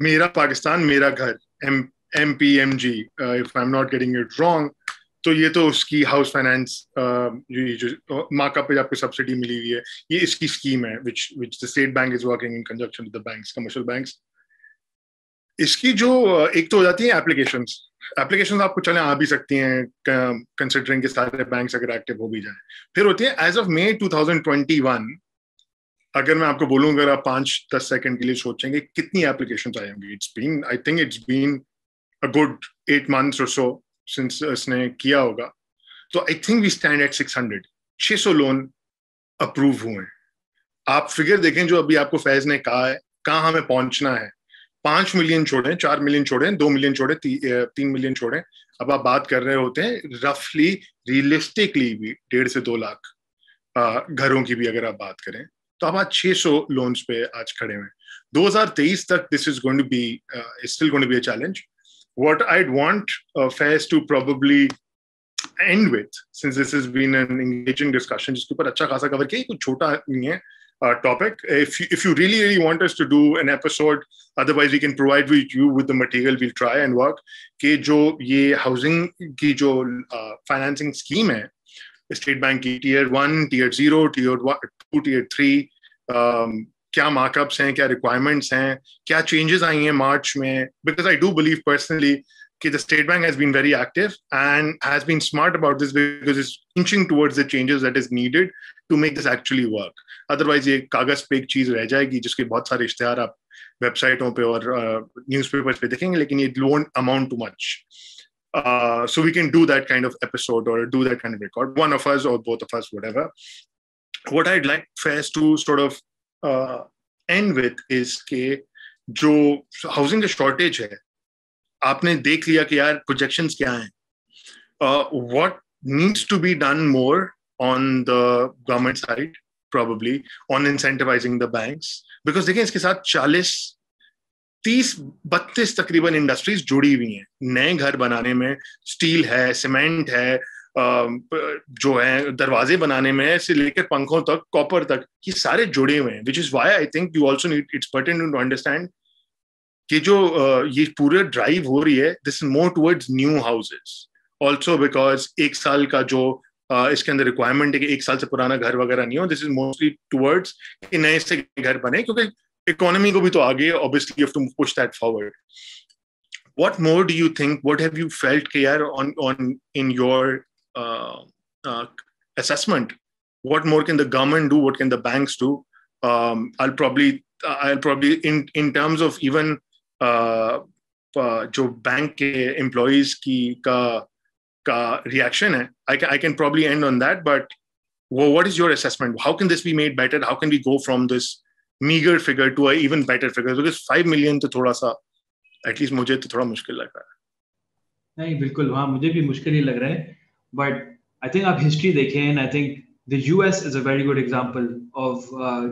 मेरा पाकिस्तान मेरा घर, MPMG, if I am not getting it wrong. तो ये तो उसकी हाउस फाइनेंस जो मार्कअप पे आपको सब्सिडी मिली हुई है, ये इसकी स्कीम है, which the state bank is working in conjunction with the banks, commercial banks. इसकी जो एक तो हो जाती है एप्लीकेशंस आपको चले आ भी सकती हैं, कंसिडरिंग के सारे बैंक्स अगर एक्टिव हो भी जाए। फिर होती है एज ऑफ मई 2021, अगर मैं आपको बोलूं, अगर आप 5-10 सेकंड के लिए सोचेंगे कितनी एप्लीकेशंस आई होंगी, I think it's been a good 8 months और सो सिंस इसने किया होगा। तो I think we stand at 600 loan approve हुए हैं। आप फिगर देखें जो अभी आपको फैज ने कहा है, कहाँ हमें पहुंचना है। 5 मिलियन छोड़े, 4 मिलियन छोड़े, 2 मिलियन छोड़े, 3 मिलियन छोड़े, अब आप बात कर रहे होते हैं रफली, रियलिस्टिकली भी 1.5 से 2 लाख घरों की भी अगर आप बात करें, तो आप आज 600 लोन्स पे आज खड़े हुए। 2023 तक this is going to be still going to be a challenge. What I'd want Faiz to probably end with, since this has been an engaging discussion, जिसके ऊपर अच्छा खासा कवर किया, कुछ छोटा नहीं है topic. If you really want us to do an episode, otherwise we can provide you with the material. We'll try and work कि जो ये housing की जो financing scheme है, स्टेट बैंक की Tier 1, Tier 0, Tier 2, Tier 3, क्या मार्कअप्स हैं, क्या रिक्वायरमेंट्स हैं, क्या चेंजेस आई हैं मार्च में, because I do believe personally कि the state bank has been very active and has been smart about this, because it's inching towards the changes that is needed to make this actually work. Otherwise ये कागज पे एक चीज रह जाएगी, जिसके बहुत सारे इश्तेहार आप वेबसाइटों पे और न्यूज़पेपर्स पे देखेंगे, लेकिन ये won't amount to much. So we can do that kind of episode or do that kind of record, one of us or both of us, whatever. What I'd like Faiz to sort of end with is के जो हाउसिंग का शॉर्टेज है, आपने देख लिया कि यार प्रोजेक्शंस क्या हैं, what needs to be done more on the government side, probably on incentivizing the banks, because देखिए इसके साथ 30-32 तकरीबन इंडस्ट्रीज जुड़ी हुई हैं नए घर बनाने में। स्टील है, सीमेंट है, जो है दरवाजे बनाने में से लेकर पंखों तक, कॉपर तक, ये सारे जुड़े हुए हैं, which is why I think you also need, it's pertinent to understand कि जो ये पूरे ड्राइव हो रही है, this is more towards new houses also, because एक साल का जो इसके अंदर रिक्वायरमेंट है कि एक साल से पुराना घर वगैरह नहीं हो. दिस इज मोस्टली टुवर्ड्स कि नए से घर बने, क्योंकि इकोनॉमी को भी तो आगे obviously have to push that forward. What more do you think? What have you felt, KR, on in your assessment? What more can the government do? What can the banks do? I'll probably in terms of even जो बैंक के एम्प्लॉइज की का रिएक्शन है, I can probably end on that. But what is your assessment? How can this be made better? How can we go from this meager figure to a even better figure? Because 5 million तो थोड़ा सा, एटलीस्ट मुझे तो थोड़ा मुश्किल लग रहा है. नहीं बिल्कुल, हाँ मुझे भी मुश्किल ही लग रहा है. बट आई थिंक आप हिस्ट्री देखें, and I think the US is a very good example of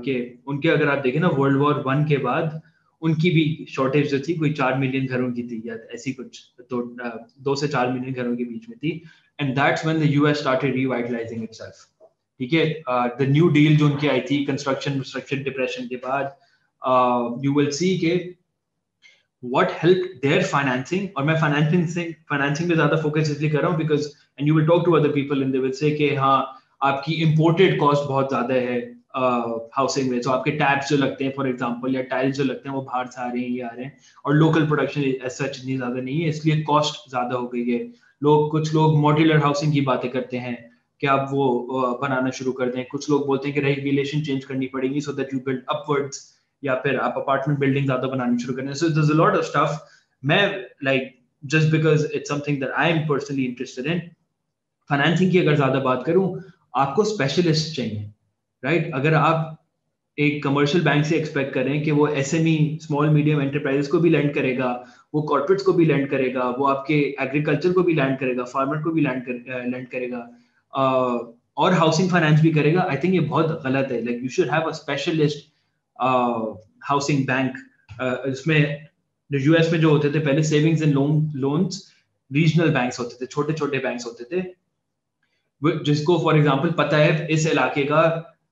के उनके, अगर आप देखें ना वर्ल्ड वॉर 1 के बाद उनकी भी शॉर्टेज जो थी कोई 4 मिलियन घरों की थी या ऐसी कुछ, तो 2 से 4 मिलियन घरों के बीच में थी. And that's when the US started revitalising itself. ठीक है, द न्यू डील जो उनकी आई थी कंस्ट्रक्शन डिप्रेशन के बाद, यू विल सी के what helped their financing, और मैं फाइनेंसिंग पे ज्यादा फोकस इसलिए कर रहा हूँ because and you will talk to other people in they will say कि हाँ आपकी इंपोर्टेड कॉस्ट बहुत ज्यादा है हाउसिंग में. तो आपके टैप्स जो लगते हैं फॉर एग्जांपल, या टाइल्स जो लगते हैं वो बाहर से आ रहे हैं, ये आ रहे हैं, और लोकल प्रोडक्शन एज सच इतनी ज्यादा नहीं है, इसलिए कॉस्ट ज्यादा हो गई है. कुछ लोग मॉड्यूलर हाउसिंग की बातें करते हैं कि आप वो बनाना शुरू कर दें. कुछ लोग बोलते हैं कि रेगुलेशन चेंज करनी पड़ेगी so that you build upwards, या फिर आप अपार्टमेंट बिल्डिंग ज्यादा बनानी शुरू करने. So there is a lot of stuff. मैं like just because it's something that I am personally interested in. Financing की अगर ज्यादा बात करूं, आपको स्पेशलिस्ट चाहिए, राइट? अगर आप एक कमर्शियल बैंक से एक्सपेक्ट करें कि वो एसएमई स्मॉल मीडियम एंटरप्राइजेस को भी लैंड करेगा, वो कॉर्पोरेट्स को भी लैंड करेगा, वो आपके एग्रीकल्चर को भी लैंड करेगा, फार्मर को भी लैंड करेगा, और हाउसिंग फाइनेंस भी करेगा, आई थिंक ये बहुत गलत है. Like you should have a specialist housing bank. इसमें यूएस में जो होते थे पहले savings and loans regional banks होते थे, छोटे छोटे बैंक्स होते थे, जिसको फॉर एग्जांपल पता है इस इलाके का,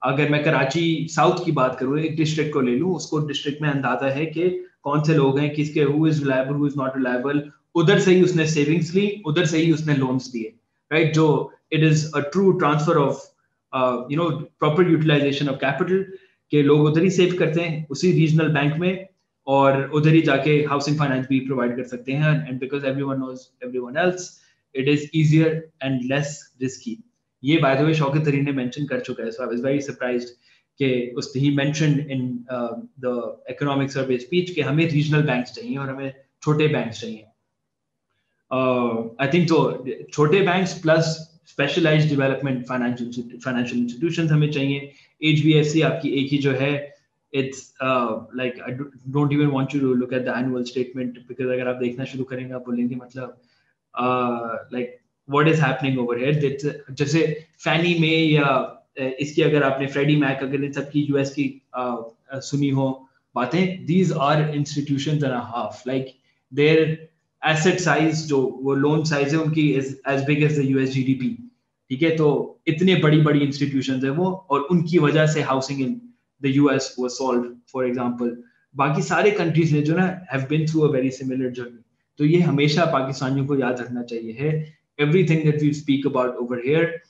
अगर मैं कराची साउथ की बात करूं, एक डिस्ट्रिक्ट को ले लूं, उसको डिस्ट्रिक्ट में अंदाजा है कि कौन से लोग हैं, किसके who is reliable who is not reliable, उधर से ही उसने सेविंग्स ली, उधर से ही उसने लोन्स दिए, राइट? जो it is a true transfer of proper utilization of capital, के लोग उधर ही सेव करते हैं उसी रीजनल बैंक में, और उधर ही जाके हाउसिंग फाइनेंस भी प्रोवाइड कर सकते हैं. And because everyone knows everyone else, it is easier and less risky. ये by the way Shaukat Tarin ने मेंशन कर चुका है, so I was very surprised कि उसने ही mentioned in the economic survey speech कि हमें रीजनल बैंक्स चाहिए और हमें छोटे बैंक्स चाहिए. आई थिंक तो छोटे banks plus specialized development financial institutions हमें चाहिए. HBFC आपकी एक ही जो है, it's like I don't even want you to look at the annual statement, because अगर आप देखना शुरू करेंगे आप बोलेंगे मतलब like what is happening over here. जैसे फैनी में या इसकी अगर आपने फ्रेडी मैक, अगर इन सब की यूएस की सुनी हो बातें, these are institutions and a half, like their asset size जो वो लोन साइज है उनकी is as big as the US GDP. ठीक है, तो इतने बड़ी बड़ी इंस्टीट्यूशंस है वो, और उनकी वजह से housing in the US was solved for example. बाकी सारे कंट्रीज ने जो ना have been through a very similar journey. तो ये हमेशा पाकिस्तानियों को याद रखना चाहिए है. Everything that we speak about over here,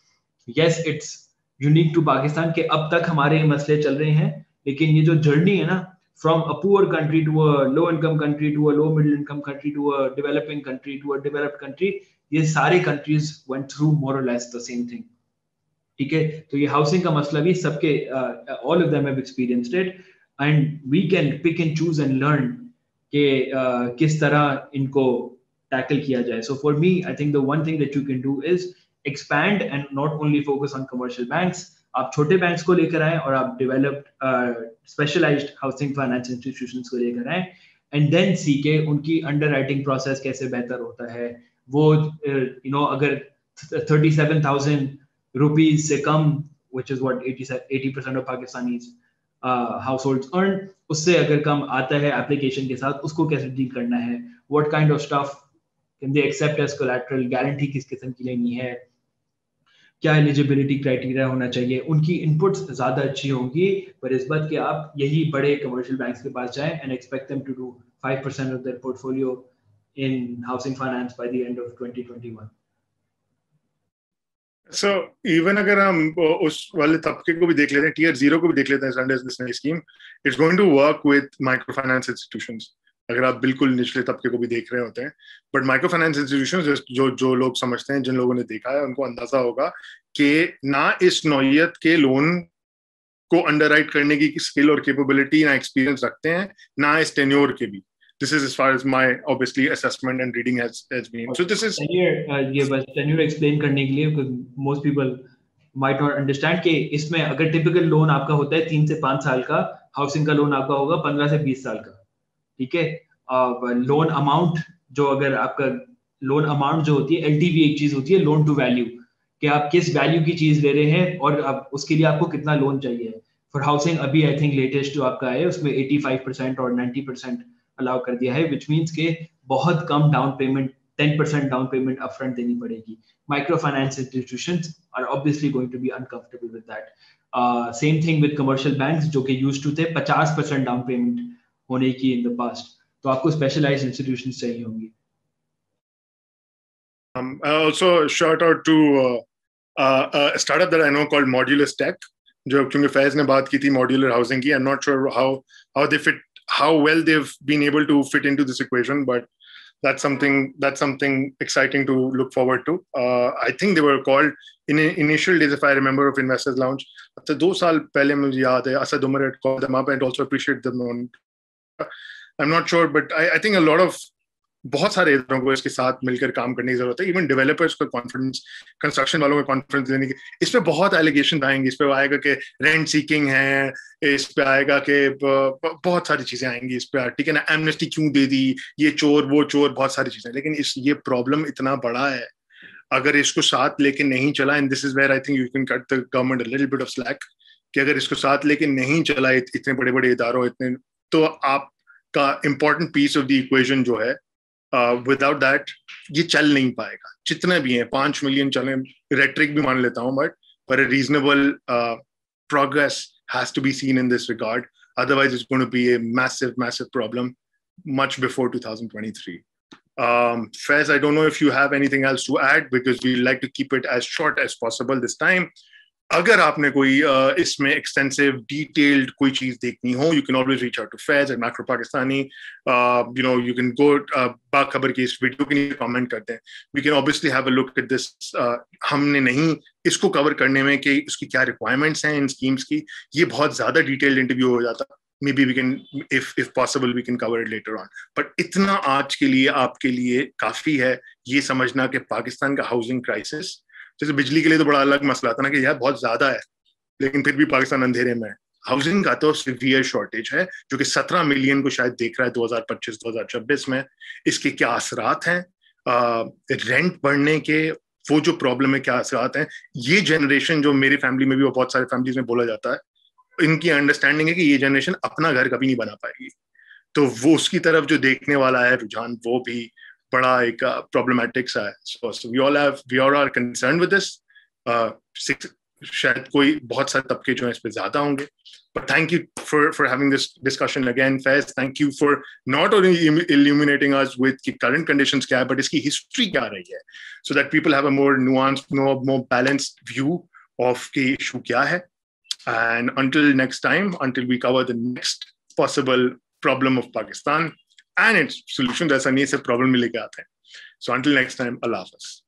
yes it's unique to Pakistan के अब तक हमारे ये मसले चल रहे हैं, लेकिन ये जो जर्नी है ना, from a poor country to a low income country to a low middle income country to a developing country to a developed country, ये सारे countries went through more or less the same thing. ठीक है, तो ये हाउसिंग का मसला भी सबके all of them have experienced it, and we can pick and choose and learn कि किस तरह इनको tackle किया जाए. So for me, I think the one thing that you can do is expand and not only focus on commercial banks. आप छोटे बैंक्स को लेकर आए और आप developed specialized housing finance institutions को लेकर आए, एंड देन सीखे उनकी अंडरराइटिंग प्रोसेस कैसे बेहतर होता है. वो अगर 37,000 रुपीज से कम, which is what 80% of Pakistanis households earn, उससे अगर कम आता है एप्लीकेशन के साथ, उसको कैसे डील करना है, what kind of stuff can they accept as collateral, guarantee किस किस्म की लेनी है, क्या एलिजिबिलिटी क्राइटेरिया होना चाहिए. उनकी इनपुट्स ज्यादा अच्छी होंगी पर इस बात कि आप यही बड़े कमर्शियल बैंक्स के पास जाएं and expect them to do 5% of their portfolio in housing finance by the end of 2021. So even अगर हम उस वाले तबके को भी देख लेते हैं, Tier 0 को भी देख लेते हैं अंडर दिस नई scheme, it's going to work with microfinance institutions. अगर आप बिल्कुल निचले तबके को भी देख रहे होते हैं, बट माइक्रो फाइनेंस इंस्टीट्यूशंस जो लोग समझते हैं, जिन लोगों ने देखा है, उनको अंदाजा होगा कि ना इस नौयत के लोन को अंडरराइट करने की स्किल और कैपेबिलिटी ना एक्सपीरियंस रखते हैं, ना इस टेन्योर के भी. This is as far as my obviously assessment and reading has been. So this is ये बस tenure explain करने के लिए, because most people might not understand कि इसमें अगर typical लोन आपका होता है 3 से 5 साल का, हाउसिंग का लोन आपका होगा 15 से 20 साल का. ठीक है. लोन अमाउंट जो अगर आपका लोन अमाउंट जो होती है, LTV एक चीज होती है, लोन टू वैल्यू, कि आप किस वैल्यू की चीज ले रहे हैं और आप उसके लिए आपको कितना लोन चाहिए. फॉर हाउसिंग अभी आई थिंक लेटेस्ट जो आपका है उसमें 85% और 90% अलाउ कर दिया है, विच मीन्स के बहुत कम down payment, 10% down payment upfront देनी पड़ेगी. Micro finance institutions are obviously going to be uncomfortable with that. Same thing with commercial banks जो कि यूज्ड टू थे 50% डाउन पेमेंट होने की इन द पास्ट. तो आपको स्पेशलाइज्ड इंस्टीट्यूशंस चाहिए होंगी. Also shout out to a startup that I know called Modulus Tech, जो क्योंकि फैज ने बात की थी मॉड्यूलर हाउसिंग की. I'm not sure how they fit, how well they've been able to fit into this equation, but that's something exciting to look forward to. I think they were called in initial days, if I remember, of Investors Lounge. अब तो 2 साल पहले मुझे याद है, Asad Umar had called them up and also appreciate them. I'm not sure, but I think a lot of बहुत सारे इदारों को इसके साथ मिलकर काम करने की जरूरत है. इवन डेवलपर्स को कॉन्फिडेंस, कंस्ट्रक्शन वालों को कॉन्फिडेंस देने की. इस पे बहुत एलिगेशन आएंगे. इस पे आएगा कि रेंट सीकिंग है, इस पे आएगा कि बहुत सारी चीजें आएंगी इस पे, ठीक है ना, एमनेस्टी क्यों दे दी, ये चोर वो चोर, बहुत सारी चीजें. लेकिन ये प्रॉब्लम इतना बड़ा है, अगर इसको साथ लेके नहीं चला, and this is where I think you can cut the government a little bit of slack, कि अगर इसको साथ लेके नहीं चला इतने बड़े बड़े इदारों, इतने, तो आपका important piece of the equation जो है, विदाउट दैट ये चल नहीं पाएगा. जितने भी हैं 5 मिलियन चले, रेट्रिक भी मान लेता हूं, बट पर a reasonable progress has to be seen in this regard. Otherwise, it's going to be a massive problem much before 2023. Faiz, I don't know if you have anything else to add, because we like to keep it as short as possible this time. अगर आपने कोई इसमें एक्सटेंसिव डिटेल्ड कोई चीज देखनी हो, you can always reach out to Faiz at macro Pakistani. You can go बाखबर की इस वीडियो के नीचे कमेंट करते हैं. We can obviously have a look at this. हमने नहीं इसको कवर करने में कि इसकी क्या रिक्वायरमेंट्स हैं इन स्कीम्स की, ये बहुत ज्यादा डिटेल्ड इंटरव्यू हो जाता. Maybe we can, if possible, we can cover it later on. But इतना आज के लिए आपके लिए काफी है ये समझना कि पाकिस्तान का हाउसिंग क्राइसिस, जैसे बिजली के लिए तो बड़ा अलग मसला था ना कि यार बहुत ज्यादा है, लेकिन फिर भी पाकिस्तान अंधेरे में है. हाउसिंग का तो सीवियर शॉर्टेज है जो कि 17 मिलियन को शायद देख रहा है 2025-2026 में. इसके क्या असरात हैं, रेंट बढ़ने के, वो जो प्रॉब्लम है, क्या असरात हैं. ये जनरेशन जो मेरी फैमिली में भी और बहुत सारे फैमिलीज में बोला जाता है, इनकी अंडरस्टैंडिंग है कि ये जनरेशन अपना घर कभी नहीं बना पाएगी. तो वो उसकी तरफ जो देखने वाला है रुझान, वो भी बड़ा एक प्रॉब्लमेटिक सा है. So we all are concerned with this. शायद कोई बहुत सारे तबके जो हैं इस पे ज्यादा होंगे. But thank you for having this discussion again, Faiz. Thank you for not only illuminating us with the current conditions क्या है, but इसकी history क्या रही है, so that people have a more nuanced, more balanced view of the issue क्या है. And until next time, until we cover the next possible problem of Pakistan and its solution, ऐसा नहीं है सिर्फ प्रॉब्लम में लेके आते हैं. So until next time, Allah Hafiz.